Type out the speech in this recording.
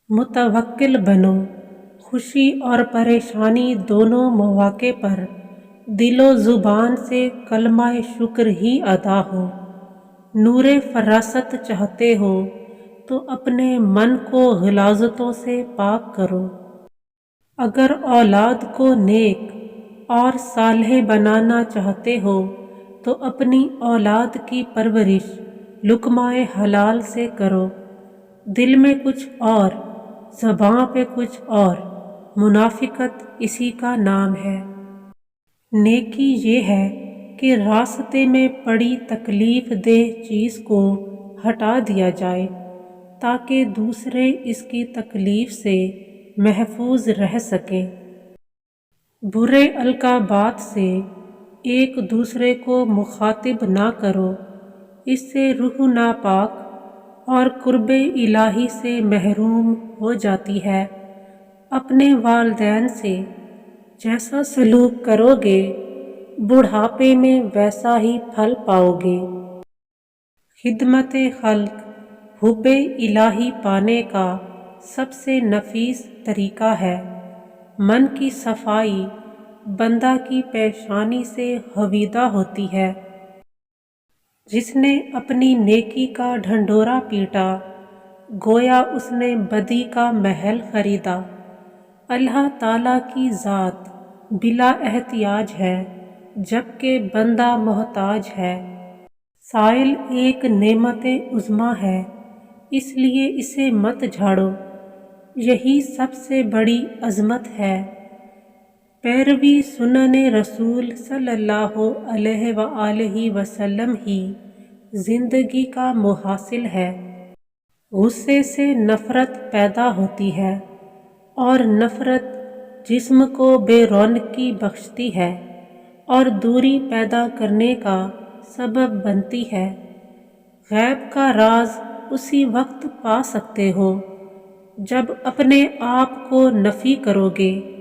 متوکل بنو، خوشی اور پریشانی دونوں مواقع پر دل و زبان سے کلمہ شکر ہی ادا ہو۔ نور فراست چاہتے ہو تو اپنے من کو غلاظتوں سے پاک کرو۔ اگر اولاد کو نیک اور صالح بنانا چاہتے ہو تو اپنی اولاد کی پرورش لقمہ حلال سے کرو۔ دل میں کچھ اور، زباں پہ کچھ اور، منافقت اسی کا نام ہے۔ نیکی یہ ہے کہ راستے میں پڑی تکلیف دہ چیز کو ہٹا دیا جائے تاکہ دوسرے اس کی تکلیف سے محفوظ رہ سکیں۔ برے القابات سے ایک دوسرے کو مخاطب نہ کرو، اس سے روح ناپاک اور قرب الہی سے محروم ہو جاتی ہے۔ اپنے والدین سے جیسا سلوک کرو گے بڑھاپے میں ویسا ہی پھل پاؤ گے۔ خدمت خلق حب الہی پانے کا سب سے نفیس طریقہ ہے۔ من کی صفائی بندہ کی پیشانی سے حویدہ ہوتی ہے۔ جس نے اپنی نیکی کا ڈھنڈورا پیٹا گویا اس نے بدی کا محل خریدا۔ اللہ تعالیٰ کی ذات بلا احتیاج ہے جبکہ بندہ محتاج ہے۔ سائل ایک نعمت عظمیٰ ہے، اس لیے اسے مت جھاڑو، یہی سب سے بڑی عظمت ہے۔ پیروی سنن رسول صلی اللہ علیہ وآلہ وسلم ہی زندگی کا محاصل ہے۔ غصے سے نفرت پیدا ہوتی ہے اور نفرت جسم کو بے رونقی بخشتی ہے اور دوری پیدا کرنے کا سبب بنتی ہے۔ غیب کا راز اسی وقت پا سکتے ہو جب اپنے آپ کو نفی کرو گے